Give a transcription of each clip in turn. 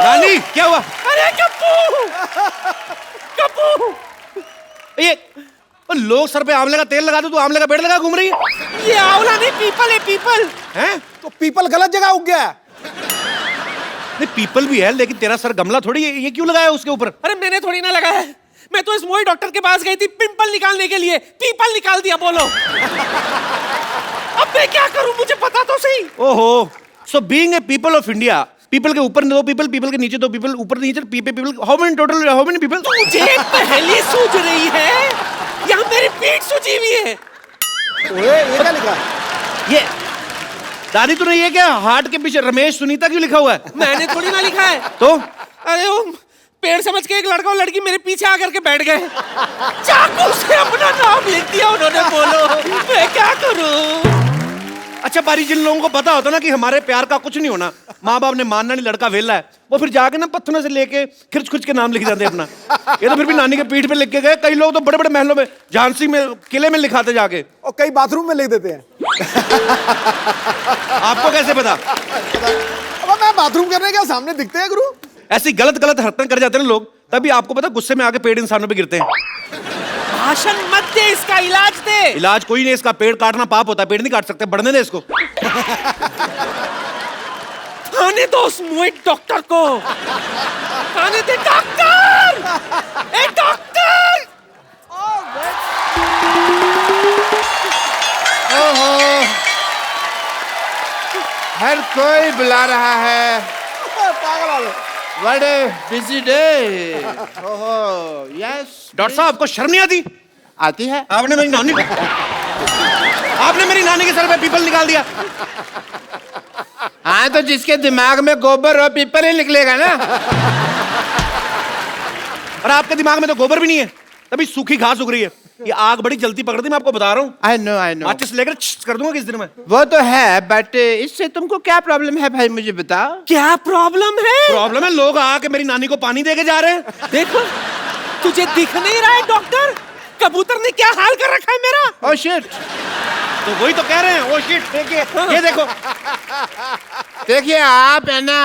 नानी क्या हुआ? अरे कप्पू, कप्पू, ये लोग सर पे आंवले का तेल लगा दो, तू आंवले का पेड़ लगा घूम रही है। ये आंवला नहीं, पीपल है, पीपल हैं? तो पीपल गलत जगह उग गया। नहीं पीपल भी है, लेकिन तेरा सर गमला थोड़ी है, ये क्यों लगाया उसके ऊपर? अरे मैंने थोड़ी ना लगाया है, मैं तो इस मोई डॉक्टर के पास गई थी पिंपल निकालने के लिए, पीपल निकाल दिया। बोलो अब मैं क्या करूं, मुझे पता तो सही। ओहो, so being a people of India, people के ऊपर 2 पीपल, पीपल के नीचे 2 पीपल, ऊपर नीचे people, how many total, how many people? मुझे पहले सूझ रही है, यहाँ मेरी पीठ सूझी हुई है। ओए ये क्या लिखा? ये दादी तूने ये क्या हार्ट के पीछे रमेश सुनीता क्यों लिखा हुआ है? मैंने थोड़ी ना लिखा है। तो अरे वो पेड़ समझ के एक लड़का और लड़की मेरे पीछे आकर के बैठ गए, चाकू से अपना नाम लिख दिया उन्होंने। बोलो मैं क्या करूं? अच्छा बारी, जिन लोगों को पता होता ना कि हमारे प्यार का कुछ नहीं होना, माँ बाप ने मानना नहीं, लड़का वेला है, वो फिर जाके ना पत्थरों से लेके खिर्च खुच के नाम लिख जाते अपना। ये तो फिर भी नानी के पीठ पे लिख के गए। कई लोग तो बड़े बड़े महलों में, झांसी में, किले में लिखाते जाके, और कई बाथरूम में लिख देते हैं। आपको कैसे पता? अब मैं बाथरूम करने क्या सामने दिखते हैं गुरु? ऐसी गलत गलत हरकतें कर जाते हैं लोग, तभी आपको पता गुस्से में आके पेड़ इंसानों पे गिरते हैं। भाषण मत दे, इसका इलाज दे। इलाज कोई नहीं, इसका पेड़ काटना पाप होता है, पेड़ नहीं काट सकते, बढ़ने दे इसको। आने दो उस मुए डॉक्टर को, आने दे। डॉक्टर, ए डॉक्टर। ओहो, हर कोई बुला रहा है। पागल वाले। What a busy day. ओहो, yes. डॉक्टर साहब आपको शर्म नहीं आती? आती है। आपने मेरी नानी के सर पे पीपल निकाल दिया। हाँ तो जिसके दिमाग में गोबर हो पीपल ही निकलेगा ना। और आपके दिमाग में तो गोबर भी नहीं है, तभी सूखी घास उग रही है। ये आग बड़ी जल्दी पकड़ती, मैं आपको बता रहा हूँ। I know. माचिस लेकर कर दूंगा किस दिन में। वो तो है, बट इससे तुमको क्या प्रॉब्लम है भाई, मुझे बताओ। क्या प्रॉब्लम है? प्रॉब्लम है, लोग आके मेरी नानी को पानी देके जा रहे हैं। देखो तुझे दिख नहीं रहा है डॉक्टर, कबूतर ने क्या हाल कर रखा है मेरा। Oh shit. तो वही तो कह रहे हैं। ओ शिट, देखिए ये देखो। देखिए आप है ना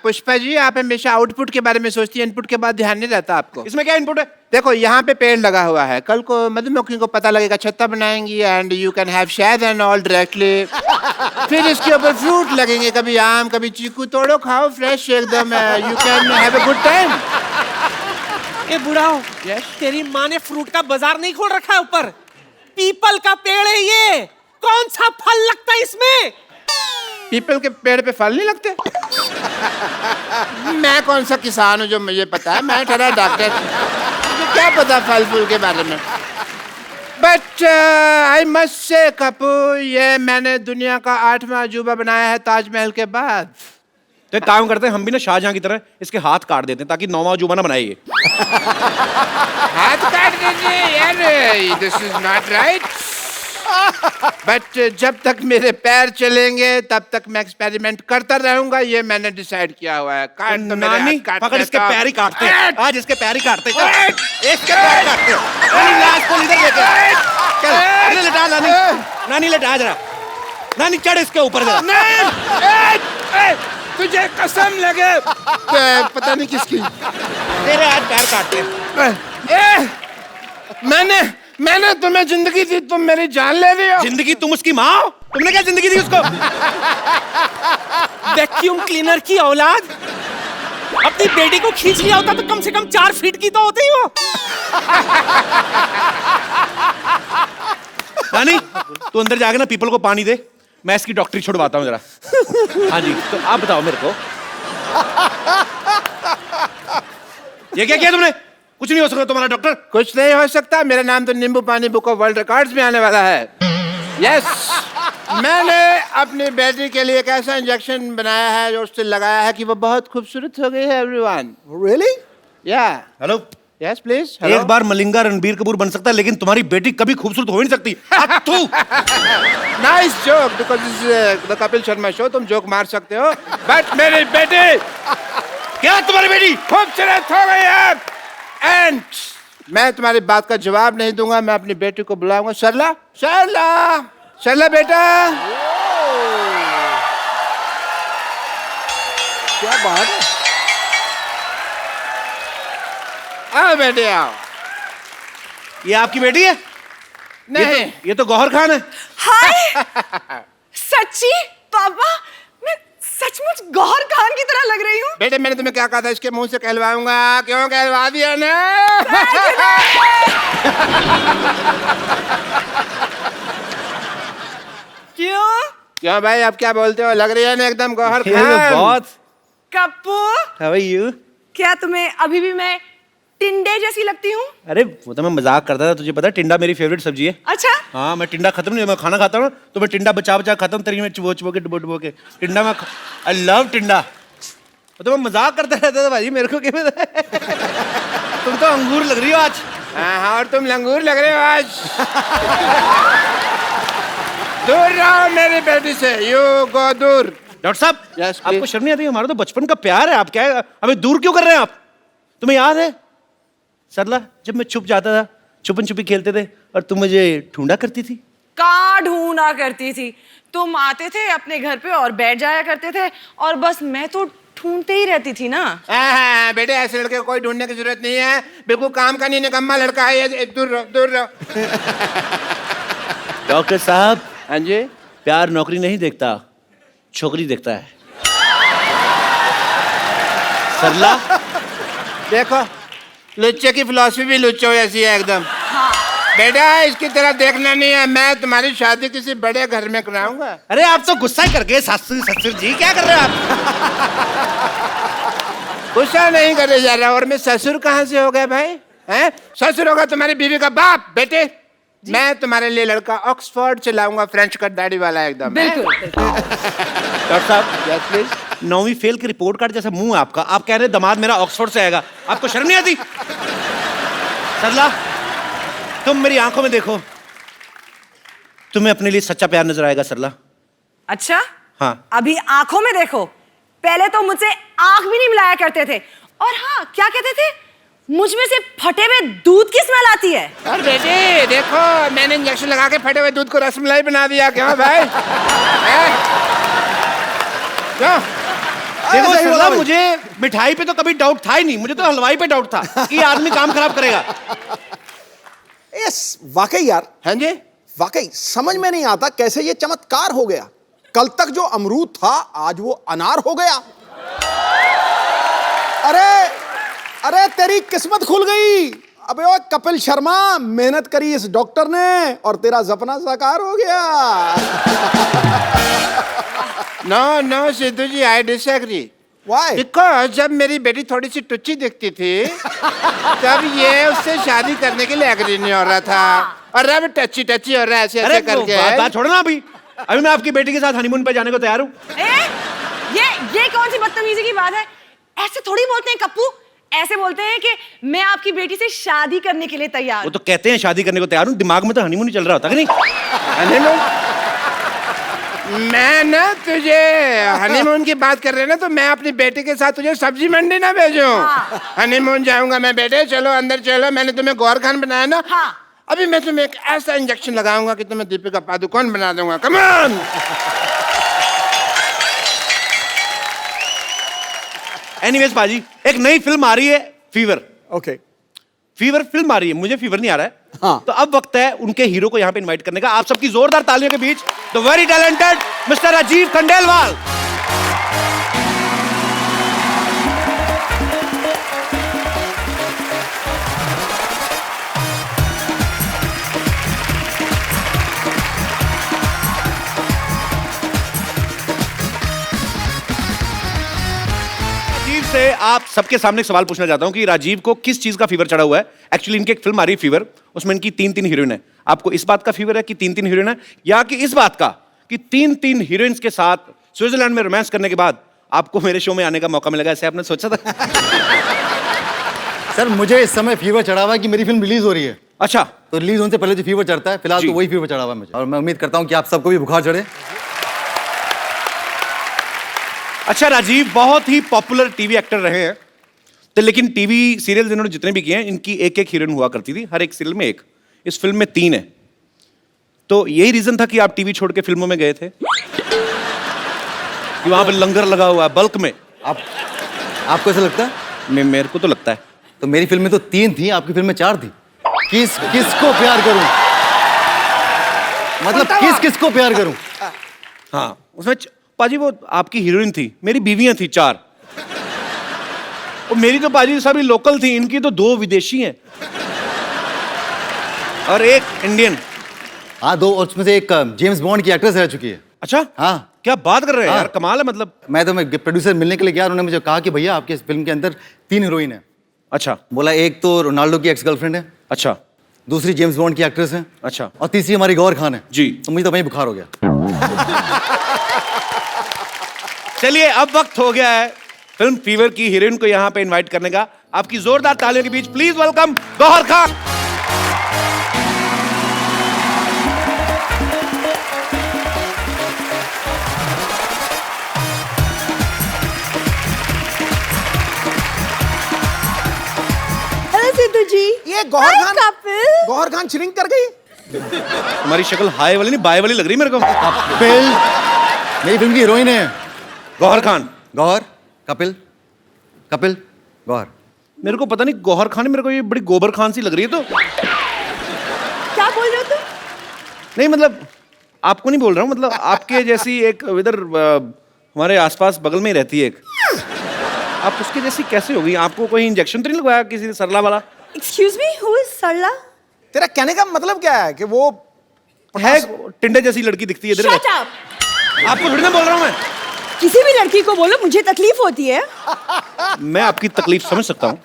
पुष्पा जी, आप हमेशा आउटपुट के बारे में सोचती है, इनपुट के बाद ध्यान नहीं रहता आपको। इसमें क्या इनपुट है? देखो यहाँ पे पेड़ लगा हुआ है, कल को मधुमक्खियों को पता लगेगा, छत्ता बनाएंगी एंड यू कैन हैव शहद एंड ऑल डायरेक्टली। फिर इसके ऊपर फ्रूट लगेंगे, कभी आम कभी चीकू, तोड़ो खाओ फ्रेश एकदम, you can have a good time. ए बुढ़ाओ, तेरी माँ ने फ्रूट का बाजार नहीं खोल रखा है ऊपर? पीपल का पेड़ है ये, कौन सा फल लगता है इसमें? पीपल के पेड़ पे फल नहीं लगते? मैं कौन सा किसान हूँ जो मुझे पता है, मैं ठहरा डॉक्टर, मुझे क्या पता फल फूल के बारे में। बट आई मस्ट से कपू, ये मैंने दुनिया का 8वां अजूबा बनाया है ताजमहल के बाद। तो एक काम करते हैं, हम भी ना शाहजहां की तरह इसके हाथ काट देते हैं ताकि 9वां अजूबा ना बनाए ये। हाथ काट दीजिए यार, this is not right. But जब तक मेरे पैर चलेंगे तब तक मैं एक्सपेरिमेंट करता रहूंगा, ये मैंने डिसाइड किया हुआ है। काट तो मेरे नानी हाथ काटने पकड़, इसके का। पैर ही काटते हैं आज, इसके पैर ही काटते हैं। इसके पैर काटते हैं। नानी लाश को इधर लेके चल, इधर लेटा नानी, नानी लेटा जरा, नानी चढ़ इसके ऊपर जरा। तुझे कसम लगे पता नहीं किसकी, तेरे आज पैर काटते हैं। मैंने तुम्हें जिंदगी दी, तुम मेरी जान ले रही हो। जिंदगी? तुम उसकी माँ हो? तुमने क्या जिंदगी दी उसको? वैक्यूम क्लीनर की औलाद, अपनी बेटी को खींच लिया होता तो कम से कम 4 फीट की तो होती ही वो। नानी तू अंदर जाके ना पीपल को पानी दे, मैं इसकी डॉक्टरी छुड़वाता हूँ जरा। हाँ जी, तो आप बताओ मेरे को, ये क्या किया तुमने? कुछ नहीं हो सकता तुम्हारा डॉक्टर। कुछ नहीं हो सकता, मेरा नाम तो नींबू पानी बुक ऑफ वर्ल्ड रिकॉर्ड्स में आने वाला है। यस, मैंने अपनी बेटी के लिए एक ऐसा इंजेक्शन बनाया है जो उससे लगाया है कि वो बहुत खूबसूरत हो गई है। Everyone Really? या हेलो, यस प्लीज। एक बार मलिंगा रणबीर कपूर बन सकता है, लेकिन तुम्हारी बेटी कभी खूबसूरत हो ही नहीं सकती। Nice joke, because this is the Kapil Sharma show, तुम जोक मार सकते हो, बट मेरी बेटी, क्या तुम्हारी बेटी खूबसूरत हो गई है एंड मैं तुम्हारी बात का जवाब नहीं दूंगा। मैं अपनी बेटी को बुलाऊंगा। सरला, सरला, सरला बेटा, क्या बात है। आओ बेटे आओ। ये आपकी बेटी है? नहीं ये तो गौहर खान है। हाय सच्ची पापा, मैं सचमुच गौहर खान की तरह लग रही हूँ। बेटे मैंने तुम्हें क्या कहा था, इसके मुंह से कहलवाऊंगा, क्यों कहलवा दिया ना? क्यों? क्यों भाई, अब क्या बोलते हो, लग रही है ना एकदम गौहर ये तो खान। बहुत। Kappu, How are you? क्या तुम्हें अभी भी मैं टिंडे जैसी लगती हूँ? अरे वो तो मैं मजाक करता था, तुझे पता है टिंडा मेरी फेवरेट सब्जी है। अच्छा, हाँ, मैं टिंडा खत्म नहीं, मैं खाना खाता हूँ तो मैं टिंडा बचा बचा खाता हूँ, तेरी में चुबो चुबो के डुबो डुबो के टिंडा में। आई लव टिंडा। वो तो मैं मजाक करता रहता था भाई, मेरे को क्या पता है। तुम तो अंगूर लग रही हो आज। हाँ, और तुम लंगूर लग रहे हो आज। दूर रहो मेरी बेटी से, यू गो दूर। डॉक्टर साहब, Yes, please. आपको शर्म नहीं आती? हमारा तो बचपन का प्यार है, आप क्या हमें दूर क्यों कर रहे हैं आप? तुम्हें याद है सरला, जब मैं छुप जाता था, छुपन छुपी खेलते थे और तुम मुझे ढूंढा करती थी? कहाँ ढूंढा करती थी? तुम आते थे अपने घर पे और बैठ जाया करते थे और बस मैं तो ढूंढते ही रहती थी ना। हाँ, बेटे ऐसे लड़के को कोई ढूंढने की जरूरत नहीं है, बिल्कुल काम का नहीं, निकम्मा लड़का है ये। दूर रहो, दूर रहो। डॉक्टर साहब, हाँ जी। प्यार नौकरी नहीं देखता, छोकरी देखता है। सरला, देखो लुच्चे की फिलॉसफी भी लुच्चो जैसी है एकदम। बेटा इसकी तरह देखना नहीं है, मैं तुम्हारी शादी किसी बड़े घर में कराऊंगा। अरे आप तो गुस्सा ही कर गए ससुर ससुर जी, क्या कर रहे हो आप? गुस्सा नहीं करे जा रहा, और मैं ससुर कहाँ से हो गया भाई? हैं? ससुर होगा तुम्हारी बीवी का बाप। बेटे मैं तुम्हारे लिए लड़का ऑक्सफोर्ड से लाऊंगा, फ्रेंच कट दाढ़ी वाला एकदम। बिल्कुल। डॉक्टर साहब, यस प्लीज। 9वीं फेल के रिपोर्ट कार्ड जैसा मुंह है आपका, आप कह रहे हैं दामाद मेरा ऑक्सफोर्ड से आएगा, आपको शर्म नहीं आती? सरला, तुम मेरी आंखों में देखो, तुम्हें अपने लिए सच्चा प्यार नजर आएगा सरला। अच्छा, हाँ। अभी आंखों में देखो, पहले तो मुझसे आंख भी नहीं मिलाया करते थे। और हाँ, क्या कहते थे, मुझ में से फटे हुए दूध की स्मेल आती है। और बेटे देखो मैंने इंजेक्शन लगा के फटे हुए दूध को रसमलाई बना दिया। क्यों भाई? हैं? क्यों? देखो सही बोला सरला, भाई। मुझे मिठाई पे तो कभी डाउट था ही नहीं, मुझे तो हलवाई पे डाउट था कि ये आदमी काम खराब करेगा। यस, वाकई यार, हाँ जी। वाकई समझ में नहीं आता कैसे ये चमत्कार हो गया। कल तक जो अमरूद था आज वो अनार हो गया। अरे तेरी किस्मत खुल गई। अबे ओ कपिल शर्मा, मेहनत करी इस डॉक्टर ने और तेरा सपना साकार हो गया। No Sidhu ji, I disagree. Why? Because जब मेरी बेटी थोड़ी सी टुच्ची दिखती थी तब ये उससे शादी करने के लिए एग्री नहीं हो रहा था, और अब टच्ची टच्ची हो रहा है ऐसे अरे ऐसे करके। बात छोड़ो ना, अभी मैं आपकी बेटी के साथ हनीमून पे जाने को तैयार हूँ। ये कौन सी बदतमीजी की बात है? ऐसे थोड़ी बोलते हैं कप्पू, ऐसे बोलते हैं कि मैं आपकी बेटी से शादी करने के लिए तैयार वो हूं। तो कहते हैं शादी करने को तैयार हूँ, दिमाग में तो हनीमून ही चल रहा होता कि नहीं? हनीमून? मैं ना तुझे हनीमून की बात कर रहे ना, तो मैं अपनी बेटी के साथ तुझे सब्जी मंडी ना भेजूं। हाँ। हनीमून जाऊंगा मैं। बेटे चलो अंदर चलो, मैंने तुम्हें गौर खान बनाया ना। हाँ। अभी मैं तुम्हें एक ऐसा इंजेक्शन लगाऊंगा कि तुम्हें दीपिका पादुकोण बना दूंगा। Come on. एनीवेज बाजी, एक नई फिल्म आ रही है, फीवर। ओके, फीवर फिल्म आ रही है, मुझे फीवर नहीं आ रहा है। हाँ। तो अब वक्त है उनके हीरो को यहाँ पे इनवाइट करने का। आप सबकी जोरदार तालियों के बीच the very talented mister Rajeev Khandelwal. Rajeev से आप सबके सामने एक सवाल पूछना चाहता हूं कि राजीव को किस चीज का फीवर चढ़ा हुआ है। एक्चुअली इनकी एक फिल्म आ रही है फीवर, उसमें इनकी 3 हीरोइन है। आपको इस बात का फीवर है कि 3 हीरोइन है, या कि इस बात का कि 3 हीरोइंस के साथ स्विट्जरलैंड में रोमांस करने के बाद आपको मेरे शो में आने का मौका मिलेगा, ऐसे आपने सोचा था? सर मुझे इस समय फीवर चढ़ा हुआ है कि मेरी फिल्म रिलीज हो रही है, अच्छा, तो रिलीज होने से पहले जो फीवर चढ़ता है फिलहाल जी। तो वही फीवर चढ़ा हुआ है मुझे, और मैं उम्मीद करता हूँ कि आप सबको भी बुखार चढ़े। अच्छा राजीव बहुत ही पॉपुलर टीवी एक्टर रहे हैं, तो लेकिन टीवी सीरियल इन्होंने जितने भी किए हैं, इनकी एक हीरोइन हुआ करती थी, हर एक सीरियल में एक। इस फिल्म में 3 है, तो यही रीजन था कि आप टीवी छोड़ के फिल्मों में गए थे कि वहां पे लंगर लगा हुआ है बल्क में। आप आपको ऐसा लगता है? मेरे को तो लगता है। तो मेरी फिल्म में तो 3 थी, आपकी फिल्म में 4 थी। किसको प्यार करूं? मतलब किसको प्यार करूं? हाँ, उसमें पाजी वो आपकी हीरोइन थी, मेरी बीवियां थी 4। और मेरी तो पाजी सभी लोकल थी, इनकी तो 2 विदेशी हैं और 1 इंडियन। हाँ 2, और उसमें से एक जेम्स बॉन्ड की एक्ट्रेस रह चुकी है। अच्छा, हाँ। क्या बात कर रहे हैं हाँ। यार, कमाल है मतलब। मैं प्रोड्यूसर मिलने के लिए गया, उन्होंने मुझे कहा कि भैया आपके इस फिल्म के अंदर 3 हीरोइन है। अच्छा बोला एक तो रोनाल्डो की एक्स गर्लफ्रेंड है, अच्छा दूसरी जेम्स बॉन्ड की एक्ट्रेस है, अच्छा और तीसरी हमारी गौहर खान है। जी। तो मुझे तो वहीं बुखार हो गया। चलिए, अब वक्त हो गया है फिल्म फीवर की हीरोइन को यहाँ पे इनवाइट करने का। आपकी जोरदार तालियों के बीच please welcome Gauahar Khan. Hello Sidhu ji. ये Gauahar Hi, Khan couple. Gauahar Khan shrink कर गई। तुम्हारी शक्ल हाई वाली नहीं बाय वाली लग रही मेरे को। कपिल मेरी फिल्म की हीरोइन है। गौहर खान। गौहर, कपिल, कपिल, गौहर। मेरे को पता नहीं, गौहर खान मेरे को ये बड़ी गोबर खान सी लग रही है। तो क्या बोल रहे हो तुम? नहीं मतलब आपको नहीं बोल रहा हूँ, मतलब आपके जैसी एक इधर हमारे आसपास बगल में ही रहती है एक, आप उसके जैसी कैसे हो गई? आपको कोई इंजेक्शन तो नहीं लगवाया किसी ने सरला वाला? Excuse me, who is सरला? तेरा कहने का मतलब क्या है कि वो है टिंडे जैसी लड़की दिखती है इधर। Shut up. आपको थोड़ी ना बोल रहा हूँ मैं। किसी भी लड़की को बोलो, मुझे तकलीफ होती है। मैं आपकी तकलीफ समझ सकता हूँ।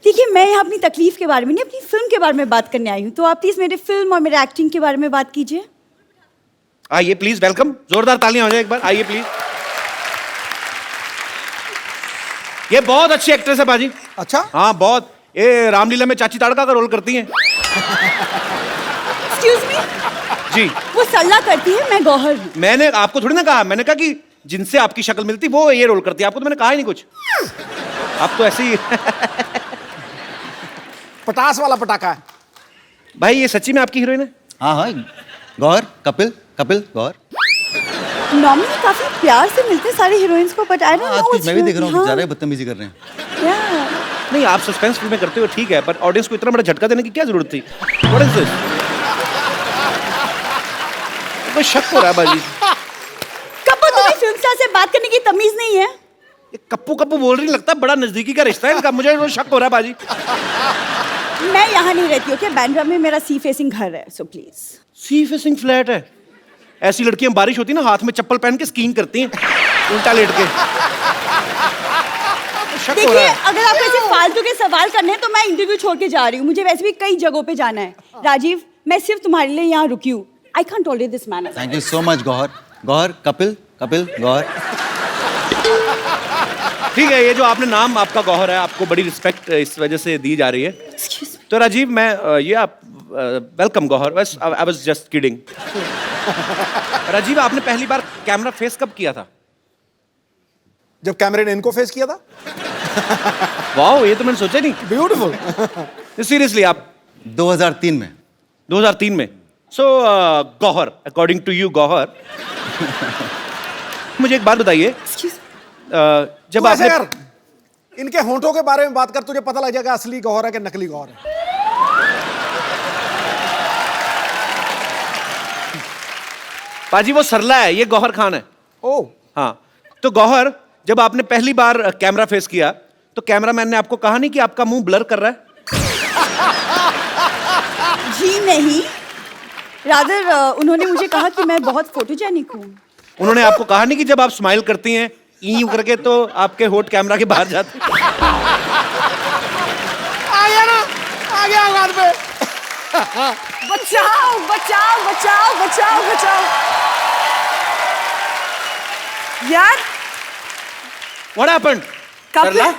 देखिए, मैं यहाँ अपनी तकलीफ के बारे में नहीं, अपनी फिल्म के बारे में बात करने आई हूँ। तो आप प्लीज मेरे फिल्म और मेरे एक्टिंग के बारे में बात कीजिए। आइए प्लीज, वेलकम। जोरदार तालियां हो जाए एक बार, आइए प्लीज। ये बहुत अच्छी एक्ट्रेस है बाजी। अच्छा हाँ बहुत, ये रामलीला में चाची ताड़का का रोल करती हैं। Excuse me, जी। वो सरला करती है, मैं गौहर हूँ। मैंने आपको थोड़ी ना कहा, मैंने कहा कि जिनसे आपकी शक्ल मिलती वो ये रोल करती है। आपको तो मैंने कहा ही नहीं कुछ, आप तो ऐसे ही। पटास वाला पटाखा है। भाई ये सच्ची में आपकी हीरोइन है? हाँ हाँ, गौहर, कपिल, कपिल, गौहर। नॉर्मली काफी प्यार से मिलते हैं सारे हीरोइंस को, बट आई डोंट नो आजकल मैं भी देख रहा हूँ ज़्यादा बदतमीजी कर रहे हैं। नहीं, आप सस्पेंस फिल्में करते हो ठीक है, पर ऑडियंस को इतना बड़ा झटका देने की क्या जरूरत थी? What is this? कोई शक हो रहा है बाजी। कब तुम्हें फिल्म स्टार से बात करने की तमीज नहीं है? ये कप्पू कप्पू बोल रही, लगता है बड़ा नजदीकी का रिश्ता है इनका। मुझे वो शक हो रहा है बाजी। मैं यहाँ नहीं रहती, ओके? बांद्रा में मेरा सी फेसिंग घर है, so please. Sea facing flat है? ऐसी लड़कियां बारिश होती है ना, हाथ में चप्पल पहन के स्कीइंग करती हैं उल्टा लेट के। शक हो देखिए, रहा है। अगर आपको ऐसे फालतू के सवाल करने हैं तो मैं इंटरव्यू छोड़ के जा रही हूँ। मुझे वैसे भी कई जगहों पे जाना है। राजीव, मैं सिर्फ तुम्हारे लिए यहाँ रुकी हूँ। I can't tolerate this man. Thank you so much Gauhar. Gauhar, Kapil, Kapil, Gauhar. ठीक है, ये जो आपने नाम आपका गौहर है, आपको बड़ी रिस्पेक्ट इस वजह से दी जा रही है। तो राजीव, मैं ये आप वेलकम गौहर, बस I was just kidding. Rajiv, आपने पहली बार कैमरा फेस कब किया था? जब कैमरे ने इनको फेस किया था। वाओ, ये तो मैंने सोचा नहीं। ब्यूटीफुल। सीरियसली आप 2003 में। 2003 में। So Gauahar, according to you Gauahar, मुझे एक बात बताइए, जब तू ऐसे आपने कर, इनके होंठों के बारे में बात कर, तुझे पता लग जाएगा असली गौहर है कि नकली गौहर है। पाजी वो सरला है, ये गौहर खान है। ओ, हाँ, तो गौहर, जब आपने पहली बार कैमरा फेस किया तो कैमरामैन ने आपको कहा नहीं कि आपका मुंह ब्लर कर रहा है? जी नहीं, रादर उन्होंने मुझे कहा कि मैं बहुत फोटोजेनिक हूँ। उन्होंने आपको कहा नहीं कि जब आप स्माइल करती हैं यूं करके तो आपके होठ कैमरा के बाहर जाते हैं? आ गया ना, आ गया औकात पे। बचाओ बचाओ बचाओ बचाओ बचाओ यार। What happened? कपिल, सरला?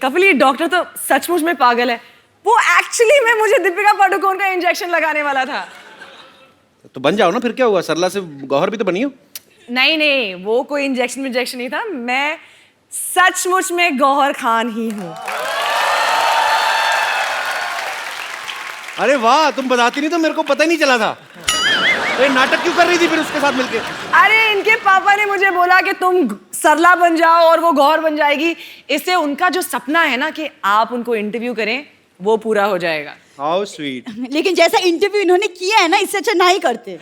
कपिल, ये डॉक्टर तो सचमुच में पागल है। वो एक्चुअली में मुझे दीपिका पादुकोण का इंजेक्शन लगाने वाला था। तो बन जाओ ना, फिर क्या हुआ? सरला से गौहर भी तो बनी हो। नहीं नहीं, वो कोई इंजेक्शन नहीं था। मैं सचमुच में गौहर खान ही हूँ। अरे वाह, तुम बताती नहीं तो मेरे को पता ही नहीं चला था। तो ये नाटक क्यों कर रही थी फिर उसके साथ मिलके? अरे इनके पापा ने मुझे बोला कि तुम सरला बन जाओ और वो गौर बन जाएगी। इससे उनका जो सपना है ना कि आप उनको इंटरव्यू करें, वो पूरा हो जाएगा। How sweet. लेकिन जैसा इंटरव्यू इन्होंने किया है ना, इससे अच्छा ना ही करते।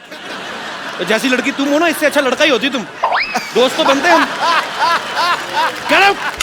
तो जैसी लड़की तुम हो ना, इससे अच्छा लड़का ही होती तुम। दोस्त तो बनते हम। Get out!